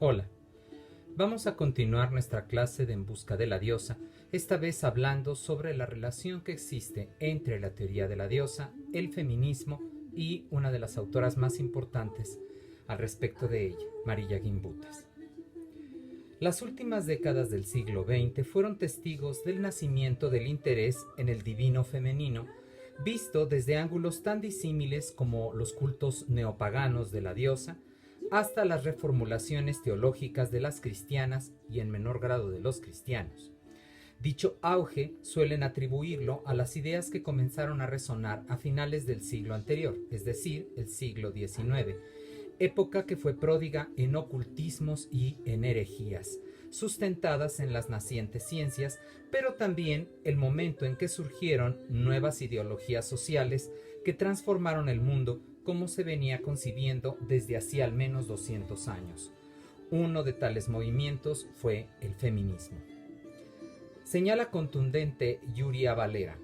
Hola, vamos a continuar nuestra clase de En busca de la diosa, esta vez hablando sobre la relación que existe entre la teoría de la diosa, el feminismo y una de las autoras más importantes al respecto de ella, Mariya Gimbutas. Las últimas décadas del siglo XX fueron testigos del nacimiento del interés en el divino femenino, visto desde ángulos tan disímiles como los cultos neopaganos de la diosa, hasta las reformulaciones teológicas de las cristianas y en menor grado de los cristianos. Dicho auge suelen atribuirlo a las ideas que comenzaron a resonar a finales del siglo anterior, es decir, el siglo XIX, época que fue pródiga en ocultismos y en herejías, sustentadas en las nacientes ciencias, pero también el momento en que surgieron nuevas ideologías sociales que transformaron el mundo como se venía concibiendo desde hacía al menos 200 años. Uno de tales movimientos fue el feminismo. Señala contundente Yuria Valera,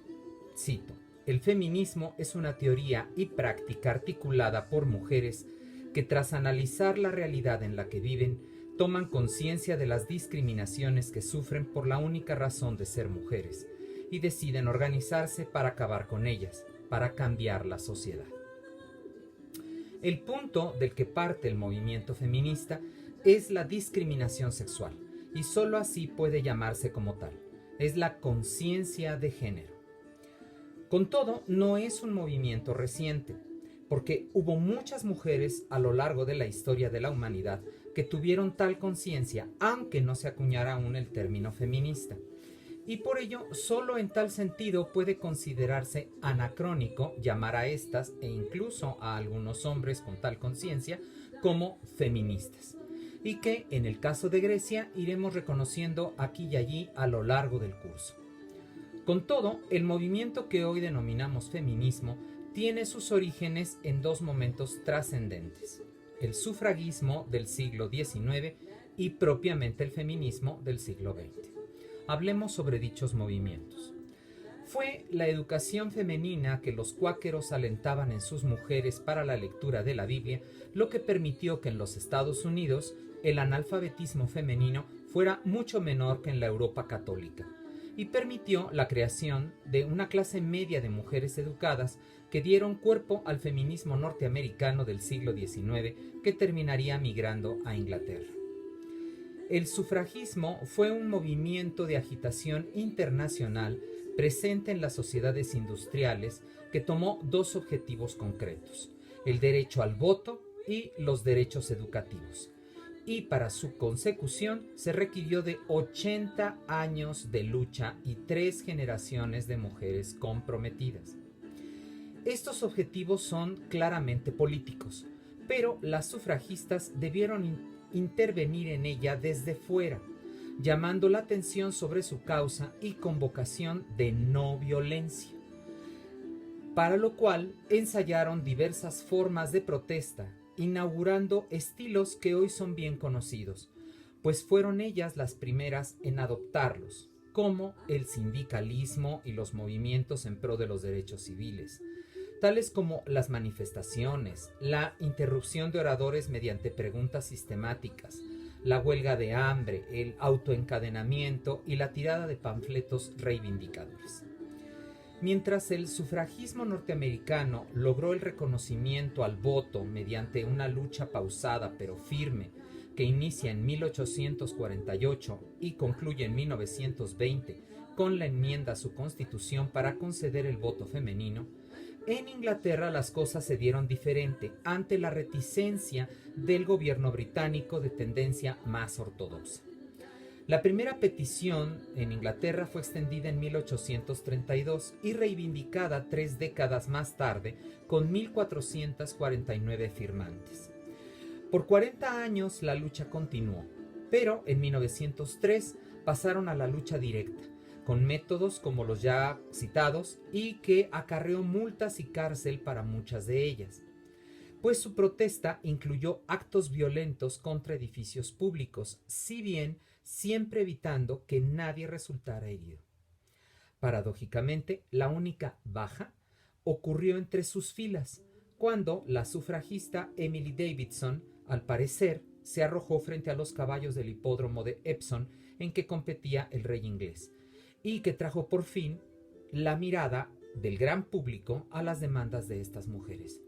cito, «El feminismo es una teoría y práctica articulada por mujeres que tras analizar la realidad en la que viven, toman conciencia de las discriminaciones que sufren por la única razón de ser mujeres y deciden organizarse para acabar con ellas, para cambiar la sociedad». El punto del que parte el movimiento feminista es la discriminación sexual, y sólo así puede llamarse como tal. Es la conciencia de género. Con todo, no es un movimiento reciente, porque hubo muchas mujeres a lo largo de la historia de la humanidad que tuvieron tal conciencia, aunque no se acuñara aún el término feminista. Y por ello, solo en tal sentido puede considerarse anacrónico llamar a estas e incluso a algunos hombres con tal conciencia como feministas, y que en el caso de Grecia iremos reconociendo aquí y allí a lo largo del curso. Con todo, el movimiento que hoy denominamos feminismo tiene sus orígenes en dos momentos trascendentes: el sufragismo del siglo XIX y propiamente el feminismo del siglo XX. Hablemos sobre dichos movimientos. Fue la educación femenina que los cuáqueros alentaban en sus mujeres para la lectura de la Biblia lo que permitió que en los Estados Unidos el analfabetismo femenino fuera mucho menor que en la Europa católica, y permitió la creación de una clase media de mujeres educadas que dieron cuerpo al feminismo norteamericano del siglo XIX que terminaría migrando a Inglaterra. El sufragismo fue un movimiento de agitación internacional presente en las sociedades industriales que tomó dos objetivos concretos: el derecho al voto y los derechos educativos. Y para su consecución se requirió de 80 años de lucha y 3 generaciones de mujeres comprometidas. Estos objetivos son claramente políticos, pero las sufragistas debieron intervenir en ella desde fuera, llamando la atención sobre su causa y convocación de no violencia, para lo cual ensayaron diversas formas de protesta, inaugurando estilos que hoy son bien conocidos, pues fueron ellas las primeras en adoptarlos, como el sindicalismo y los movimientos en pro de los derechos civiles, tales como las manifestaciones, la interrupción de oradores mediante preguntas sistemáticas, la huelga de hambre, el autoencadenamiento y la tirada de panfletos reivindicadores. Mientras el sufragismo norteamericano logró el reconocimiento al voto mediante una lucha pausada pero firme que inicia en 1848 y concluye en 1920 con la enmienda a su constitución para conceder el voto femenino, en Inglaterra las cosas se dieron diferente ante la reticencia del gobierno británico de tendencia más ortodoxa. La primera petición en Inglaterra fue extendida en 1832 y reivindicada 3 décadas más tarde con 1449 firmantes. Por 40 años la lucha continuó, pero en 1903 pasaron a la lucha directa, con métodos como los ya citados y que acarreó multas y cárcel para muchas de ellas, pues su protesta incluyó actos violentos contra edificios públicos, si bien siempre evitando que nadie resultara herido. Paradójicamente, la única baja ocurrió entre sus filas, cuando la sufragista Emily Davidson, al parecer, se arrojó frente a los caballos del hipódromo de Epsom en que competía el rey inglés, y que trajo por fin la mirada del gran público a las demandas de estas mujeres.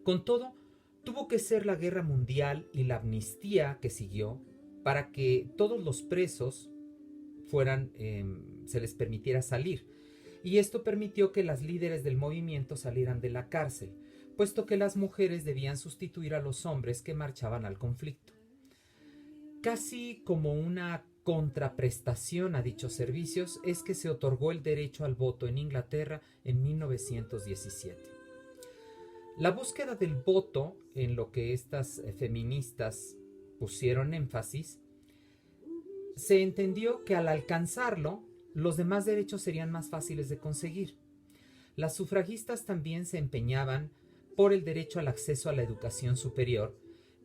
Con todo, tuvo que ser la guerra mundial y la amnistía que siguió para que todos los presos se les permitiera salir, y esto permitió que las líderes del movimiento salieran de la cárcel, puesto que las mujeres debían sustituir a los hombres que marchaban al conflicto. Casi como una contraprestación a dichos servicios es que se otorgó el derecho al voto en Inglaterra en 1917. La búsqueda del voto, en lo que estas feministas pusieron énfasis, se entendió que al alcanzarlo, los demás derechos serían más fáciles de conseguir. Las sufragistas también se empeñaban por el derecho al acceso a la educación superior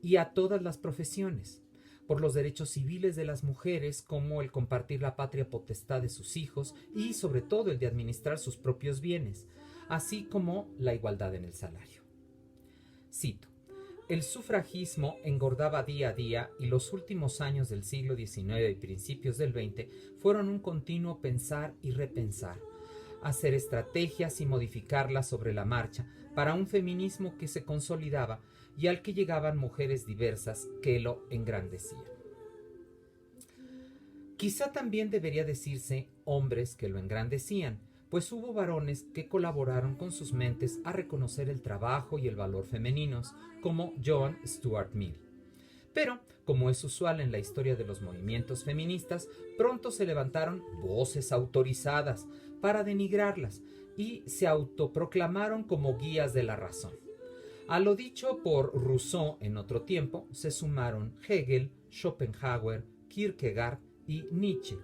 y a todas las profesiones, por los derechos civiles de las mujeres, como el compartir la patria potestad de sus hijos y sobre todo el de administrar sus propios bienes, así como la igualdad en el salario. Cito: el sufragismo engordaba día a día y los últimos años del siglo XIX y principios del XX fueron un continuo pensar y repensar, hacer estrategias y modificarlas sobre la marcha para un feminismo que se consolidaba y al que llegaban mujeres diversas que lo engrandecían. Quizá también debería decirse hombres que lo engrandecían, pues hubo varones que colaboraron con sus mentes a reconocer el trabajo y el valor femeninos, como John Stuart Mill. Pero, como es usual en la historia de los movimientos feministas, pronto se levantaron voces autorizadas para denigrarlas y se autoproclamaron como guías de la razón. A lo dicho por Rousseau en otro tiempo se sumaron Hegel, Schopenhauer, Kierkegaard y Nietzsche,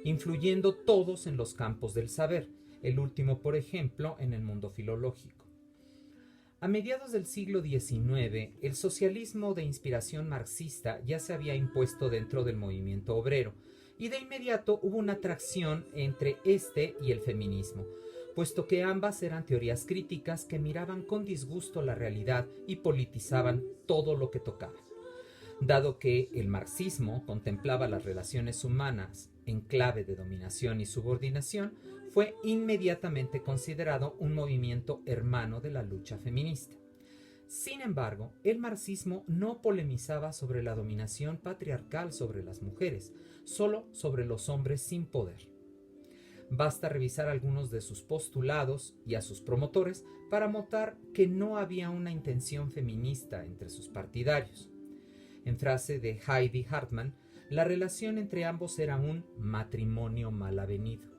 influyendo todos en los campos del saber, el último, por ejemplo, en el mundo filológico. A mediados del siglo XIX, el socialismo de inspiración marxista ya se había impuesto dentro del movimiento obrero, y de inmediato hubo una atracción entre este y el feminismo, puesto que ambas eran teorías críticas que miraban con disgusto la realidad y politizaban todo lo que tocaban. Dado que el marxismo contemplaba las relaciones humanas en clave de dominación y subordinación, fue inmediatamente considerado un movimiento hermano de la lucha feminista. Sin embargo, el marxismo no polemizaba sobre la dominación patriarcal sobre las mujeres, solo sobre los hombres sin poder. Basta revisar algunos de sus postulados y a sus promotores para notar que no había una intención feminista entre sus partidarios. En frase de Heidi Hartmann, la relación entre ambos era un matrimonio mal avenido.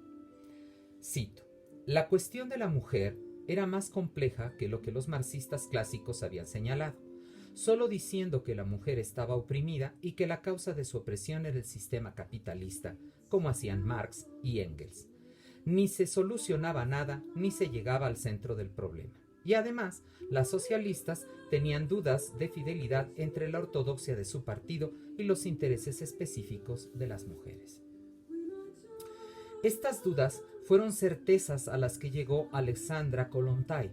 Cito: la cuestión de la mujer era más compleja que lo que los marxistas clásicos habían señalado, solo diciendo que la mujer estaba oprimida y que la causa de su opresión era el sistema capitalista, como hacían Marx y Engels. Ni se solucionaba nada, ni se llegaba al centro del problema. Y además, las socialistas tenían dudas de fidelidad entre la ortodoxia de su partido y los intereses específicos de las mujeres. Estas dudas fueron certezas a las que llegó Alexandra Kollontai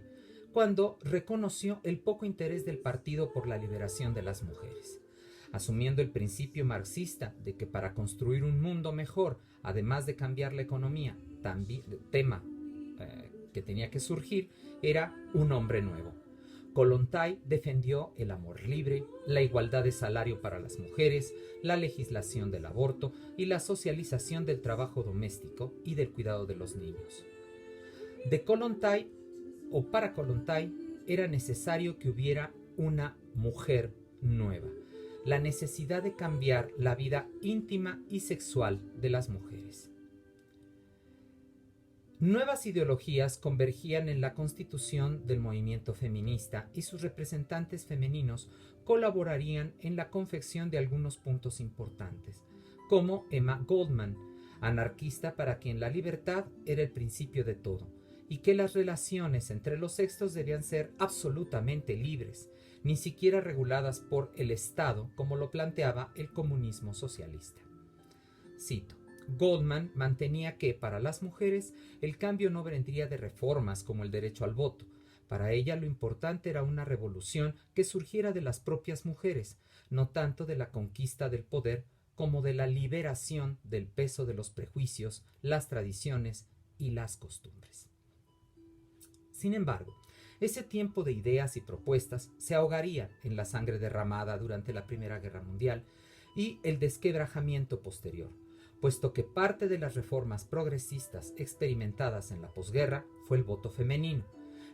cuando reconoció el poco interés del Partido por la Liberación de las Mujeres. Asumiendo el principio marxista de que para construir un mundo mejor, además de cambiar la economía, tema que tenía que surgir era un hombre nuevo. Kollontai defendió el amor libre, la igualdad de salario para las mujeres, la legislación del aborto y la socialización del trabajo doméstico y del cuidado de los niños. Para Kollontai era necesario que hubiera una mujer nueva, la necesidad de cambiar la vida íntima y sexual de las mujeres. Nuevas ideologías convergían en la constitución del movimiento feminista y sus representantes femeninos colaborarían en la confección de algunos puntos importantes, como Emma Goldman, anarquista para quien la libertad era el principio de todo, y que las relaciones entre los sexos debían ser absolutamente libres, ni siquiera reguladas por el Estado como lo planteaba el comunismo socialista. Cito: Goldman mantenía que, para las mujeres, el cambio no vendría de reformas como el derecho al voto, Para ella lo importante era una revolución que surgiera de las propias mujeres, no tanto de la conquista del poder como de la liberación del peso de los prejuicios, las tradiciones y las costumbres. Sin embargo, ese tiempo de ideas y propuestas se ahogaría en la sangre derramada durante la Primera Guerra Mundial y el desquebrajamiento posterior, puesto que parte de las reformas progresistas experimentadas en la posguerra fue el voto femenino,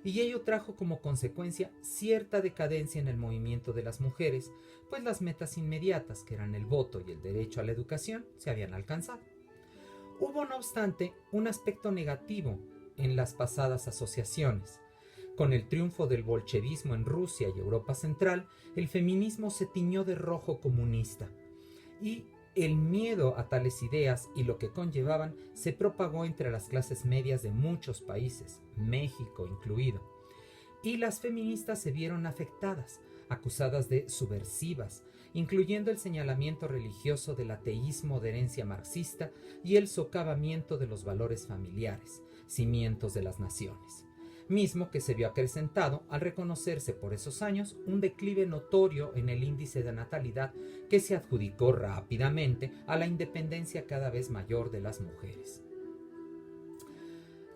y ello trajo como consecuencia cierta decadencia en el movimiento de las mujeres, pues las metas inmediatas, que eran el voto y el derecho a la educación, se habían alcanzado. Hubo, no obstante, un aspecto negativo en las pasadas asociaciones. Con el triunfo del bolchevismo en Rusia y Europa Central, el feminismo se tiñó de rojo comunista, y el miedo a tales ideas y lo que conllevaban se propagó entre las clases medias de muchos países, México incluido. Y las feministas se vieron afectadas, acusadas de subversivas, incluyendo el señalamiento religioso del ateísmo de herencia marxista y el socavamiento de los valores familiares, cimientos de las naciones, mismo que se vio acrecentado al reconocerse por esos años un declive notorio en el índice de natalidad que se adjudicó rápidamente a la independencia cada vez mayor de las mujeres.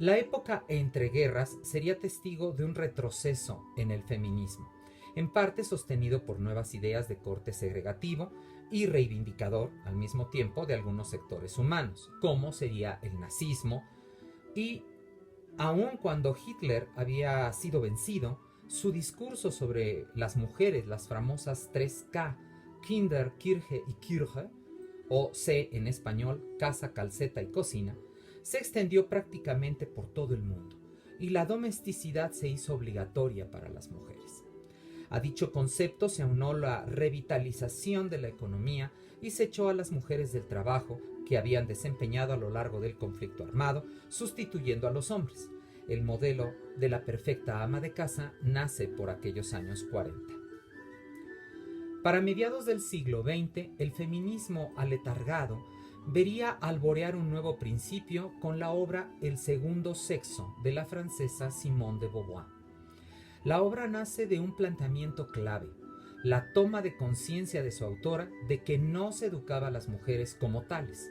La época entre guerras sería testigo de un retroceso en el feminismo, en parte sostenido por nuevas ideas de corte segregativo y reivindicador al mismo tiempo de algunos sectores humanos, como sería el nazismo, y aun cuando Hitler había sido vencido, su discurso sobre las mujeres, las famosas 3K, Kinder, Kirche y Kirche, o C en español, casa, calceta y cocina, se extendió prácticamente por todo el mundo, y la domesticidad se hizo obligatoria para las mujeres. A dicho concepto se aunó la revitalización de la economía y se echó a las mujeres del trabajo que habían desempeñado a lo largo del conflicto armado, sustituyendo a los hombres. El modelo de la perfecta ama de casa nace por aquellos años 40. Para mediados del siglo XX, el feminismo aletargado vería alborear un nuevo principio con la obra El segundo sexo de la francesa Simone de Beauvoir. La obra nace de un planteamiento clave, la toma de conciencia de su autora de que no se educaba a las mujeres como tales,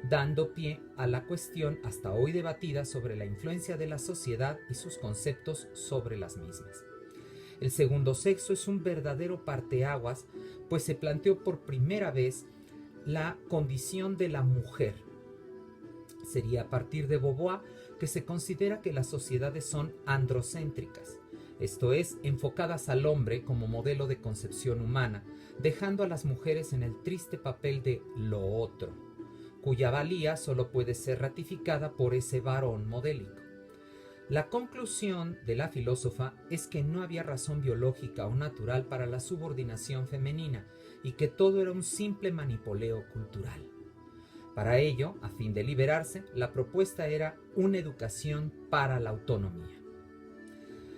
dando pie a la cuestión hasta hoy debatida sobre la influencia de la sociedad y sus conceptos sobre las mismas. El segundo sexo es un verdadero parteaguas, pues se planteó por primera vez la condición de la mujer. Sería a partir de Beauvoir que se considera que las sociedades son androcéntricas, esto es, enfocadas al hombre como modelo de concepción humana, dejando a las mujeres en el triste papel de lo otro, cuya valía solo puede ser ratificada por ese varón modélico. La conclusión de la filósofa es que no había razón biológica o natural para la subordinación femenina y que todo era un simple manipuleo cultural. Para ello, a fin de liberarse, la propuesta era una educación para la autonomía.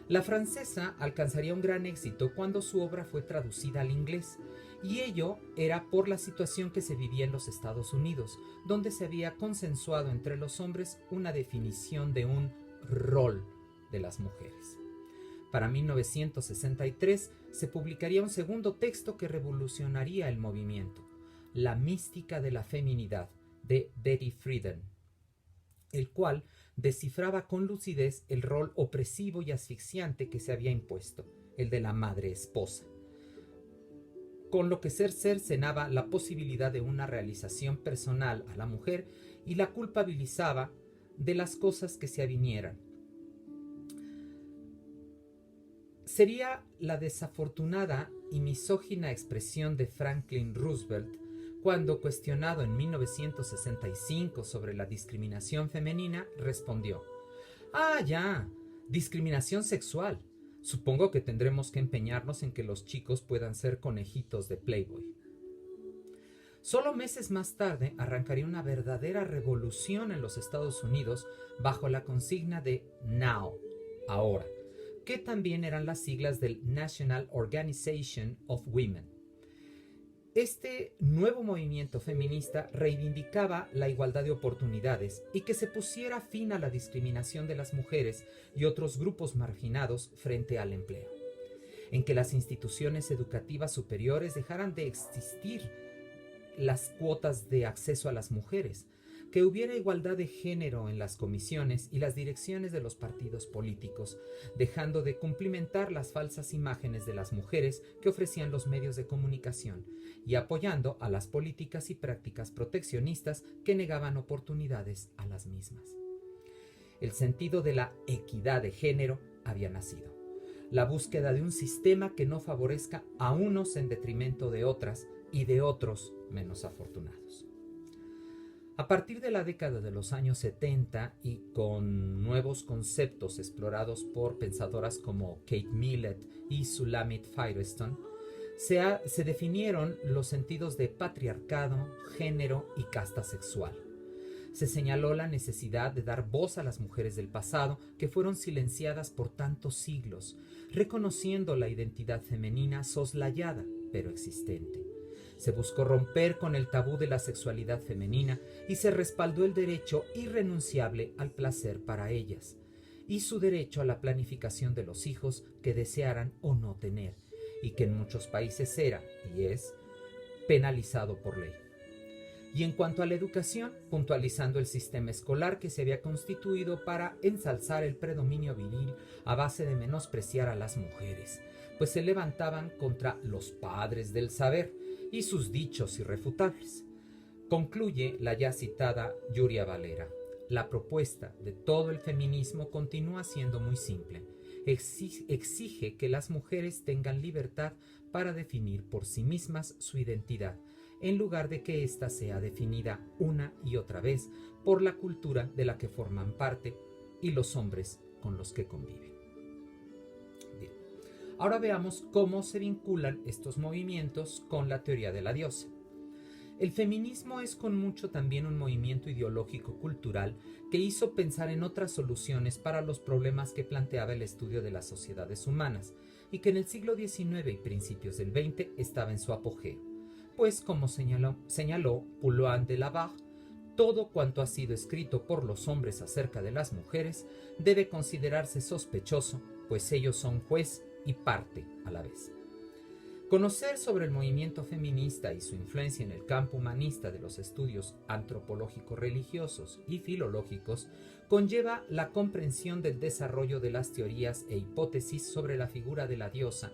La francesa alcanzaría un gran éxito cuando su obra fue traducida al inglés, y ello era por la situación que se vivía en los Estados Unidos, donde se había consensuado entre los hombres una definición de un rol de las mujeres. Para 1963 se publicaría un segundo texto que revolucionaría el movimiento, La mística de la feminidad, de Betty Friedan, el cual descifraba con lucidez el rol opresivo y asfixiante que se había impuesto, el de la madre esposa, con lo que se cercenaba la posibilidad de una realización personal a la mujer y la culpabilizaba de las cosas que se avinieran. Sería la desafortunada y misógina expresión de Franklin Roosevelt cuando, cuestionado en 1965 sobre la discriminación femenina, respondió: «Ah, ya, discriminación sexual. Supongo que tendremos que empeñarnos en que los chicos puedan ser conejitos de Playboy». Solo meses más tarde arrancaría una verdadera revolución en los Estados Unidos bajo la consigna de Now, ahora, que también eran las siglas del National Organization of Women. Este nuevo movimiento feminista reivindicaba la igualdad de oportunidades y que se pusiera fin a la discriminación de las mujeres y otros grupos marginados frente al empleo, en que las instituciones educativas superiores dejaran de existir las cuotas de acceso a las mujeres, que hubiera igualdad de género en las comisiones y las direcciones de los partidos políticos, dejando de cumplimentar las falsas imágenes de las mujeres que ofrecían los medios de comunicación y apoyando a las políticas y prácticas proteccionistas que negaban oportunidades a las mismas. El sentido de la equidad de género había nacido. La búsqueda de un sistema que no favorezca a unos en detrimento de otras y de otros menos afortunados. A partir de la década de los años 70 y con nuevos conceptos explorados por pensadoras como Kate Millett y Shulamit Firestone, se definieron los sentidos de patriarcado, género y casta sexual. Se señaló la necesidad de dar voz a las mujeres del pasado que fueron silenciadas por tantos siglos, reconociendo la identidad femenina soslayada pero existente. Se buscó romper con el tabú de la sexualidad femenina y se respaldó el derecho irrenunciable al placer para ellas y su derecho a la planificación de los hijos que desearan o no tener y que en muchos países era y es penalizado por ley. Y en cuanto a la educación, puntualizando el sistema escolar que se había constituido para ensalzar el predominio viril a base de menospreciar a las mujeres, pues se levantaban contra los padres del saber y sus dichos irrefutables. Concluye la ya citada Yuria Valera. La propuesta de todo el feminismo continúa siendo muy simple. Exige que las mujeres tengan libertad para definir por sí mismas su identidad, en lugar de que ésta sea definida una y otra vez por la cultura de la que forman parte y los hombres con los que conviven. Bien. Ahora veamos cómo se vinculan estos movimientos con la teoría de la diosa. El feminismo es con mucho también un movimiento ideológico-cultural que hizo pensar en otras soluciones para los problemas que planteaba el estudio de las sociedades humanas y que en el siglo XIX y principios del XX estaba en su apogeo. Pues, como señaló Poullain de la Barre, todo cuanto ha sido escrito por los hombres acerca de las mujeres debe considerarse sospechoso, pues ellos son juez y parte a la vez. Conocer sobre el movimiento feminista y su influencia en el campo humanista de los estudios antropológicos religiosos y filológicos conlleva la comprensión del desarrollo de las teorías e hipótesis sobre la figura de la diosa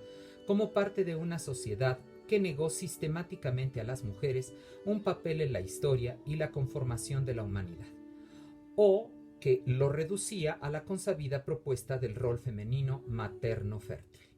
como parte de una sociedad que negó sistemáticamente a las mujeres un papel en la historia y la conformación de la humanidad, o que lo reducía a la consabida propuesta del rol femenino materno fértil.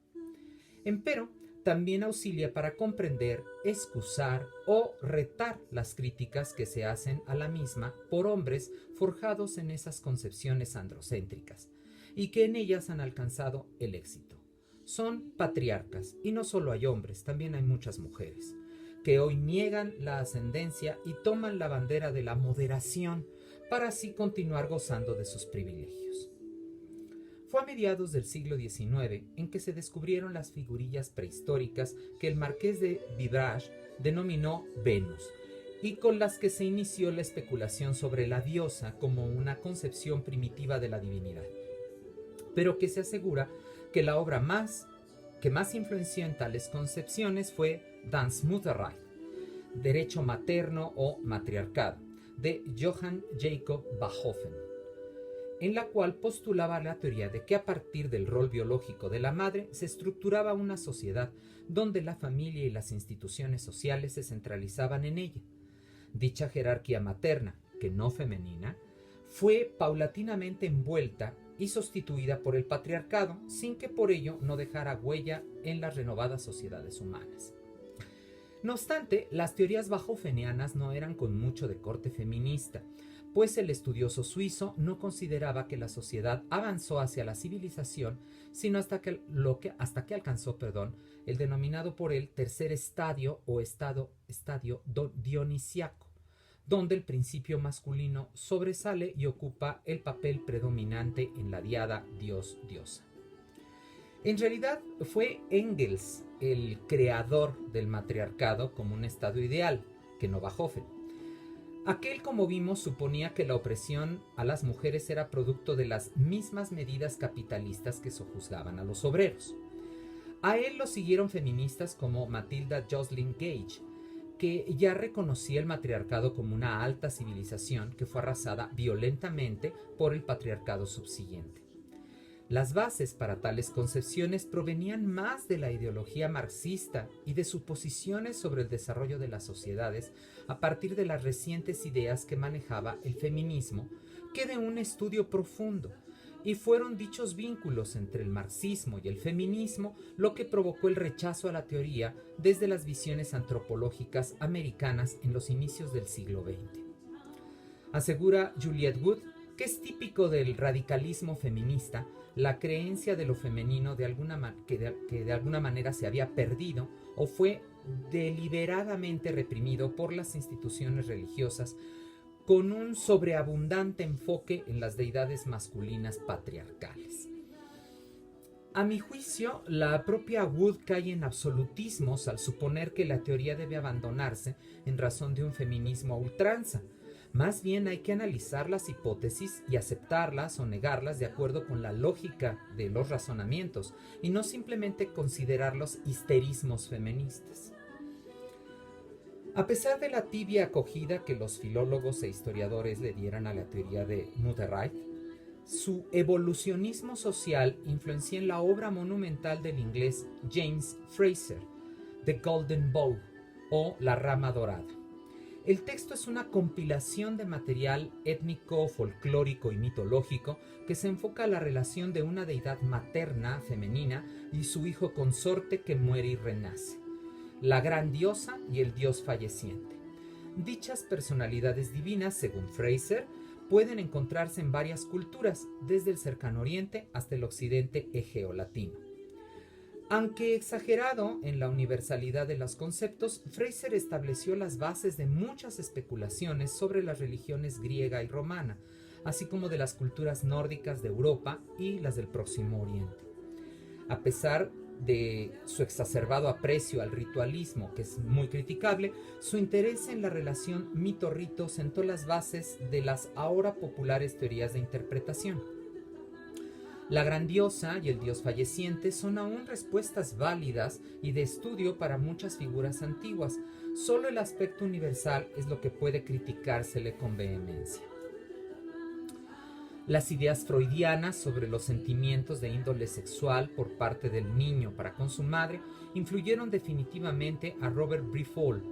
Empero, también auxilia para comprender, excusar o retar las críticas que se hacen a la misma por hombres forjados en esas concepciones androcéntricas y que en ellas han alcanzado el éxito. Son patriarcas, y no solo hay hombres, también hay muchas mujeres, que hoy niegan la ascendencia y toman la bandera de la moderación para así continuar gozando de sus privilegios. Fue a mediados del siglo XIX en que se descubrieron las figurillas prehistóricas que el marqués de Vibrage denominó Venus, y con las que se inició la especulación sobre la diosa como una concepción primitiva de la divinidad, pero que se asegura que la obra que más influenció en tales concepciones fue Das Mutterreich, Derecho Materno o Matriarcado, de Johann Jacob Bachofen, en la cual postulaba la teoría de que a partir del rol biológico de la madre se estructuraba una sociedad donde la familia y las instituciones sociales se centralizaban en ella. Dicha jerarquía materna, que no femenina, fue paulatinamente envuelta y sustituida por el patriarcado, sin que por ello no dejara huella en las renovadas sociedades humanas. No obstante, las teorías bajofenianas no eran con mucho de corte feminista, pues el estudioso suizo no consideraba que la sociedad avanzó hacia la civilización, sino hasta que alcanzó el denominado por él tercer estadio o estadio dionisiaco, donde el principio masculino sobresale y ocupa el papel predominante en la diada dios-diosa. En realidad fue Engels el creador del matriarcado como un estado ideal, que no Bachofen. Aquel, como vimos, suponía que la opresión a las mujeres era producto de las mismas medidas capitalistas que sojuzgaban a los obreros. A él lo siguieron feministas como Matilda Joslyn Gage, que ya reconocía el matriarcado como una alta civilización que fue arrasada violentamente por el patriarcado subsiguiente. Las bases para tales concepciones provenían más de la ideología marxista y de suposiciones sobre el desarrollo de las sociedades a partir de las recientes ideas que manejaba el feminismo que de un estudio profundo, y fueron dichos vínculos entre el marxismo y el feminismo lo que provocó el rechazo a la teoría desde las visiones antropológicas americanas en los inicios del siglo XX. Asegura Juliette Wood que es típico del radicalismo feminista la creencia de lo femenino que de alguna manera se había perdido o fue deliberadamente reprimido por las instituciones religiosas con un sobreabundante enfoque en las deidades masculinas patriarcales. A mi juicio, la propia Wood cae en absolutismos al suponer que la teoría debe abandonarse en razón de un feminismo a ultranza. Más bien hay que analizar las hipótesis y aceptarlas o negarlas de acuerdo con la lógica de los razonamientos y no simplemente considerarlos histerismos feministas. A pesar de la tibia acogida que los filólogos e historiadores le dieran a la teoría de Mutterreich, su evolucionismo social influencia en la obra monumental del inglés James Frazer, The Golden Bough o La Rama Dorada. El texto es una compilación de material étnico, folclórico y mitológico que se enfoca a la relación de una deidad materna, femenina, y su hijo consorte que muere y renace, la gran diosa y el dios falleciente. Dichas personalidades divinas, según Frazer, pueden encontrarse en varias culturas, desde el cercano oriente hasta el occidente egeo-latino. Aunque exagerado en la universalidad de los conceptos, Frazer estableció las bases de muchas especulaciones sobre las religiones griega y romana, así como de las culturas nórdicas de Europa y las del Próximo Oriente. A pesar de su exacerbado aprecio al ritualismo, que es muy criticable, su interés en la relación mito-rito sentó las bases de las ahora populares teorías de interpretación. La gran diosa y el dios falleciente son aún respuestas válidas y de estudio para muchas figuras antiguas. Solo el aspecto universal es lo que puede criticársele con vehemencia. Las ideas freudianas sobre los sentimientos de índole sexual por parte del niño para con su madre influyeron definitivamente a Robert Briffault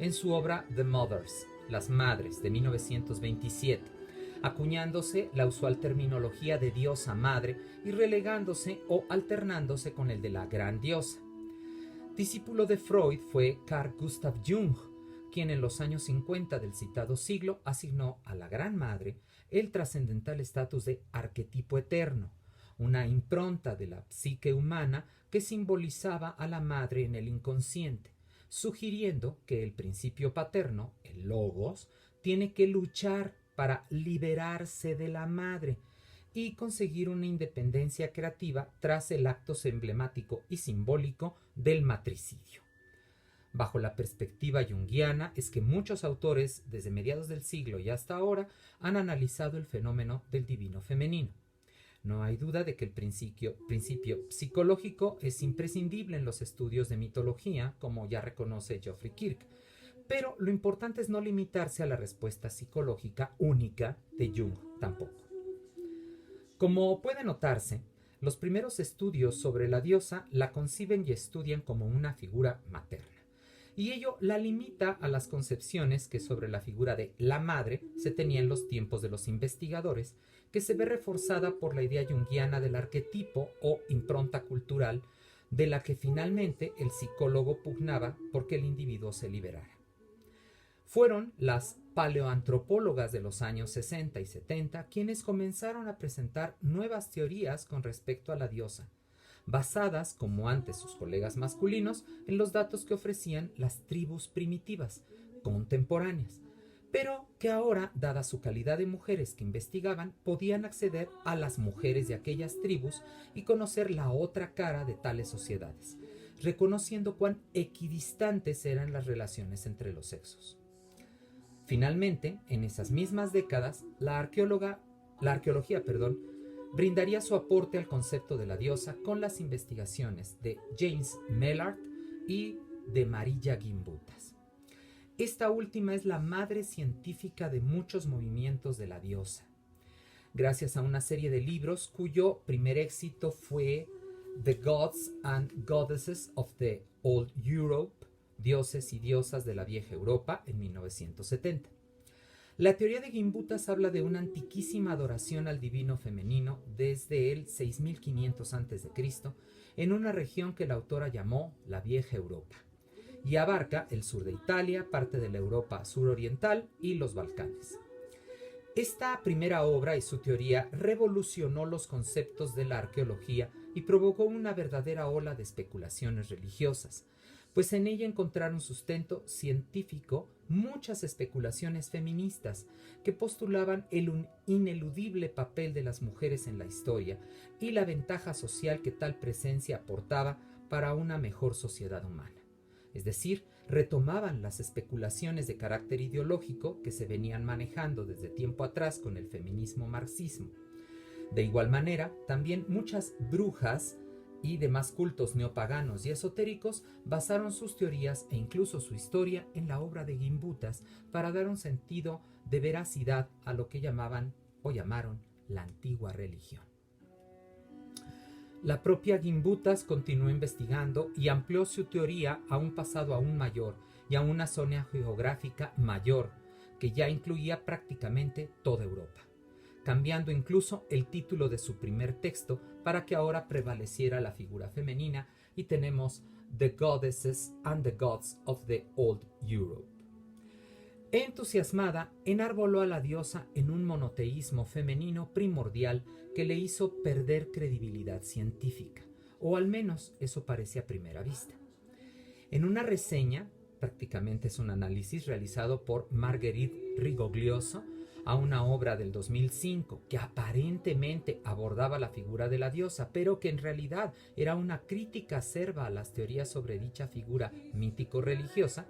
en su obra The Mothers, Las Madres, de 1927, acuñándose la usual terminología de diosa madre y relegándose o alternándose con el de la gran diosa. Discípulo de Freud fue Carl Gustav Jung, quien en los años 50 del citado siglo asignó a la Gran Madre el trascendental estatus de arquetipo eterno, una impronta de la psique humana que simbolizaba a la madre en el inconsciente, sugiriendo que el principio paterno, el logos, tiene que luchar para liberarse de la madre y conseguir una independencia creativa tras el acto emblemático y simbólico del matricidio. Bajo la perspectiva junguiana es que muchos autores, desde mediados del siglo y hasta ahora, han analizado el fenómeno del divino femenino. No hay duda de que el principio psicológico es imprescindible en los estudios de mitología, como ya reconoce Geoffrey Kirk, pero lo importante es no limitarse a la respuesta psicológica única de Jung tampoco. Como puede notarse, los primeros estudios sobre la diosa la conciben y estudian como una figura materna, y ello la limita a las concepciones que sobre la figura de la madre se tenía en los tiempos de los investigadores, que se ve reforzada por la idea junguiana del arquetipo o impronta cultural, de la que finalmente el psicólogo pugnaba porque el individuo se liberara. Fueron las paleoantropólogas de los años 60 y 70 quienes comenzaron a presentar nuevas teorías con respecto a la diosa, basadas, como antes sus colegas masculinos, en los datos que ofrecían las tribus primitivas, contemporáneas, pero que ahora, dada su calidad de mujeres que investigaban, podían acceder a las mujeres de aquellas tribus y conocer la otra cara de tales sociedades, reconociendo cuán equidistantes eran las relaciones entre los sexos. Finalmente, en esas mismas décadas, la arqueología, brindaría su aporte al concepto de la diosa con las investigaciones de James Mellard y de Marija Gimbutas. Esta última es la madre científica de muchos movimientos de la diosa, gracias a una serie de libros cuyo primer éxito fue The Gods and Goddesses of the Old Europe, Dioses y Diosas de la Vieja Europa, en 1970. La teoría de Gimbutas habla de una antiquísima adoración al divino femenino desde el 6500 a.C. en una región que la autora llamó la Vieja Europa, y abarca el sur de Italia, parte de la Europa suroriental y los Balcanes. Esta primera obra y su teoría revolucionó los conceptos de la arqueología y provocó una verdadera ola de especulaciones religiosas, pues en ella encontraron sustento científico muchas especulaciones feministas que postulaban el ineludible papel de las mujeres en la historia y la ventaja social que tal presencia aportaba para una mejor sociedad humana. Es decir, retomaban las especulaciones de carácter ideológico que se venían manejando desde tiempo atrás con el feminismo marxismo. De igual manera, también muchas brujas y demás cultos neopaganos y esotéricos basaron sus teorías e incluso su historia en la obra de Gimbutas para dar un sentido de veracidad a lo que llamaban o llamaron la antigua religión. La propia Gimbutas continuó investigando y amplió su teoría a un pasado aún mayor y a una zona geográfica mayor, que ya incluía prácticamente toda Europa, cambiando incluso el título de su primer texto para que ahora prevaleciera la figura femenina y tenemos The Goddesses and the Gods of the Old Europe. Entusiasmada, enarboló a la diosa en un monoteísmo femenino primordial que le hizo perder credibilidad científica, o al menos eso parece a primera vista. En una reseña, prácticamente es un análisis realizado por Marguerite Rigoglioso a una obra del 2005 que aparentemente abordaba la figura de la diosa, pero que en realidad era una crítica acerba a las teorías sobre dicha figura mítico-religiosa,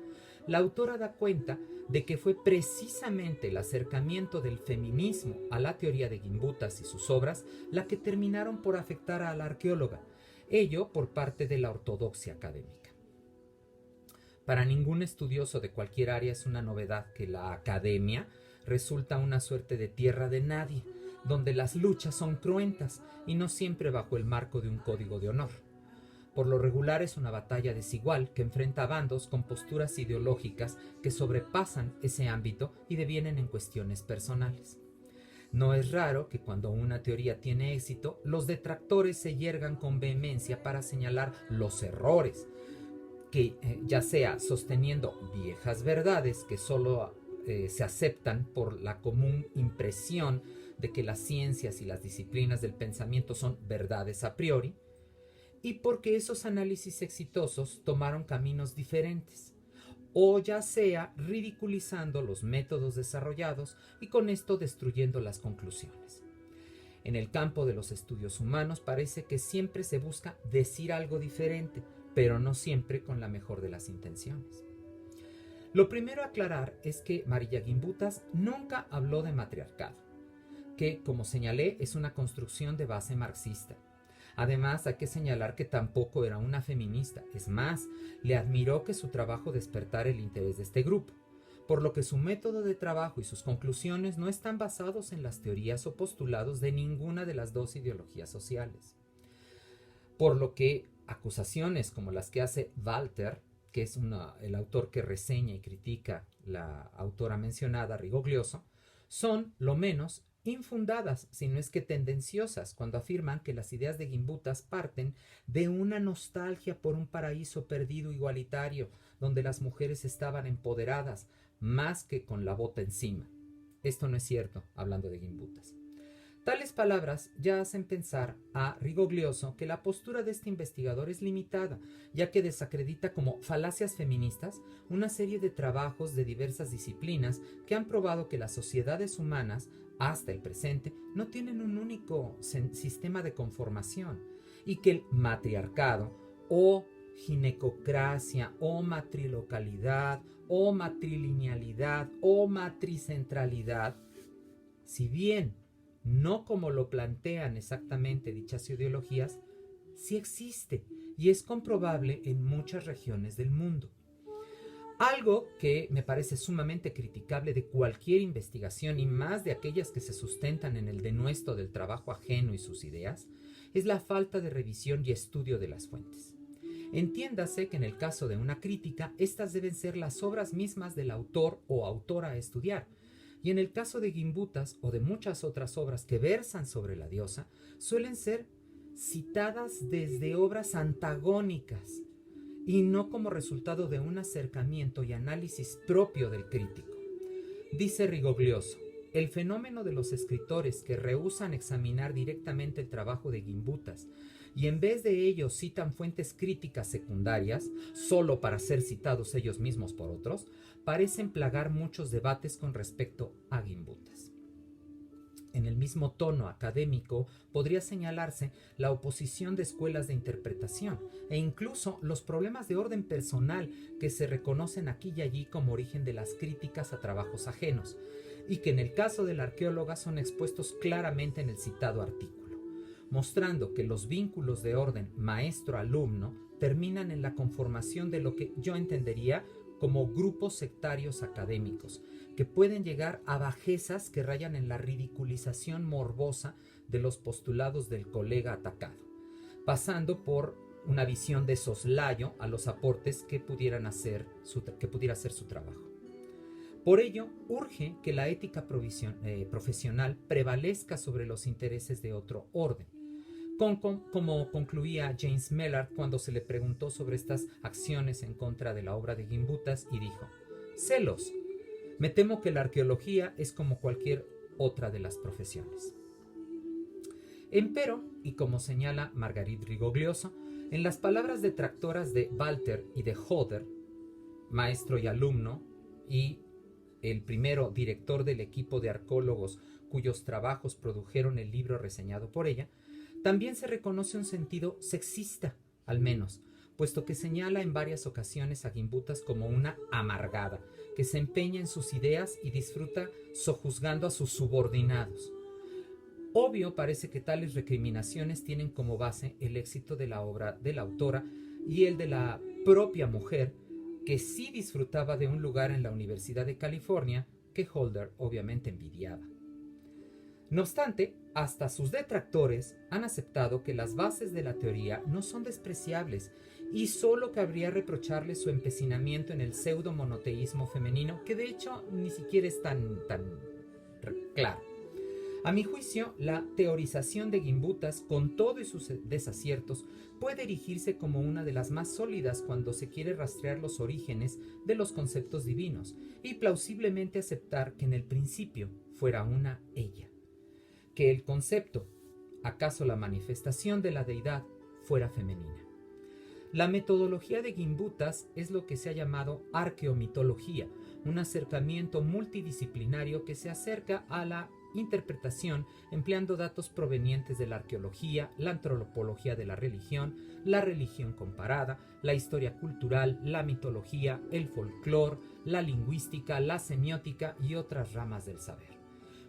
la autora da cuenta de que fue precisamente el acercamiento del feminismo a la teoría de Gimbutas y sus obras la que terminaron por afectar a la arqueóloga, ello por parte de la ortodoxia académica. Para ningún estudioso de cualquier área es una novedad que la academia resulta una suerte de tierra de nadie, donde las luchas son cruentas y no siempre bajo el marco de un código de honor. Por lo regular es una batalla desigual que enfrenta a bandos con posturas ideológicas que sobrepasan ese ámbito y devienen en cuestiones personales. No es raro que cuando una teoría tiene éxito, los detractores se yergan con vehemencia para señalar los errores, que ya sea sosteniendo viejas verdades que solo se aceptan por la común impresión de que las ciencias y las disciplinas del pensamiento son verdades a priori, y porque esos análisis exitosos tomaron caminos diferentes, o ya sea ridiculizando los métodos desarrollados y con esto destruyendo las conclusiones. En el campo de los estudios humanos parece que siempre se busca decir algo diferente, pero no siempre con la mejor de las intenciones. Lo primero a aclarar es que Marija Gimbutas nunca habló de matriarcado, que, como señalé, es una construcción de base marxista. Además, hay que señalar que tampoco era una feminista, es más, le admiró que su trabajo despertara el interés de este grupo, por lo que su método de trabajo y sus conclusiones no están basados en las teorías o postulados de ninguna de las dos ideologías sociales. Por lo que acusaciones como las que hace Walter, que es el autor que reseña y critica la autora mencionada, Rigoglioso, son, lo menos, infundadas, si no es que tendenciosas, cuando afirman que las ideas de Gimbutas parten de una nostalgia por un paraíso perdido igualitario, donde las mujeres estaban empoderadas, más que con la bota encima. Esto no es cierto, hablando de Gimbutas. Tales palabras ya hacen pensar a Rigoglioso que la postura de este investigador es limitada, ya que desacredita como falacias feministas una serie de trabajos de diversas disciplinas que han probado que las sociedades humanas, hasta el presente, no tienen un único sistema de conformación y que el matriarcado o ginecocracia o matrilocalidad o matrilinealidad o matricentralidad, si bien no como lo plantean exactamente dichas ideologías, sí existe y es comprobable en muchas regiones del mundo. Algo que me parece sumamente criticable de cualquier investigación y más de aquellas que se sustentan en el denuesto del trabajo ajeno y sus ideas, es la falta de revisión y estudio de las fuentes. Entiéndase que en el caso de una crítica, estas deben ser las obras mismas del autor o autora a estudiar, y en el caso de Gimbutas o de muchas otras obras que versan sobre la diosa, suelen ser citadas desde obras antagónicas y no como resultado de un acercamiento y análisis propio del crítico. Dice Rigoglioso, el fenómeno de los escritores que rehúsan examinar directamente el trabajo de Gimbutas y en vez de ello citan fuentes críticas secundarias, solo para ser citados ellos mismos por otros, parecen plagar muchos debates con respecto a Gimbutas. En el mismo tono académico podría señalarse la oposición de escuelas de interpretación e incluso los problemas de orden personal que se reconocen aquí y allí como origen de las críticas a trabajos ajenos y que en el caso de la arqueóloga son expuestos claramente en el citado artículo, mostrando que los vínculos de orden maestro-alumno terminan en la conformación de lo que yo entendería como grupos sectarios académicos, que pueden llegar a bajezas que rayan en la ridiculización morbosa de los postulados del colega atacado, pasando por una visión de soslayo a los aportes que pudiera hacer su trabajo. Por ello, urge que la ética profesional prevalezca sobre los intereses de otro orden, como concluía James Mellard cuando se le preguntó sobre estas acciones en contra de la obra de Gimbutas y dijo: celos. Me temo que la arqueología es como cualquier otra de las profesiones. Empero, y como señala Marguerite Rigoglioso, en las palabras detractoras de Walter y de Hodder, maestro y alumno, y el primero director del equipo de arqueólogos cuyos trabajos produjeron el libro reseñado por ella, también se reconoce un sentido sexista, al menos, puesto que señala en varias ocasiones a Gimbutas como una amargada, que se empeña en sus ideas y disfruta sojuzgando a sus subordinados. Obvio parece que tales recriminaciones tienen como base el éxito de la obra de la autora y el de la propia mujer, que sí disfrutaba de un lugar en la Universidad de California que Holder obviamente envidiaba. No obstante, hasta sus detractores han aceptado que las bases de la teoría no son despreciables y solo cabría reprocharle su empecinamiento en el pseudo monoteísmo femenino, que de hecho ni siquiera es tan claro. A mi juicio, la teorización de Gimbutas, con todo y sus desaciertos, puede erigirse como una de las más sólidas cuando se quiere rastrear los orígenes de los conceptos divinos y plausiblemente aceptar que en el principio fuera una ella, que el concepto, acaso la manifestación de la deidad, fuera femenina. La metodología de Gimbutas es lo que se ha llamado arqueomitología, un acercamiento multidisciplinario que se acerca a la interpretación empleando datos provenientes de la arqueología, la antropología de la religión comparada, la historia cultural, la mitología, el folclore, la lingüística, la semiótica y otras ramas del saber,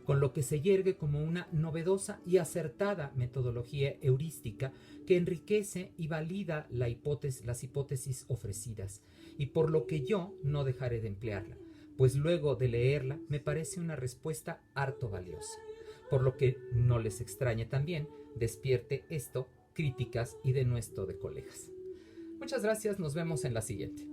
con lo que se yergue como una novedosa y acertada metodología heurística que enriquece y valida las hipótesis ofrecidas, y por lo que yo no dejaré de emplearla, pues luego de leerla me parece una respuesta harto valiosa, por lo que no les extrañe también despierte esto críticas y denuesto de colegas. Muchas gracias, nos vemos en la siguiente.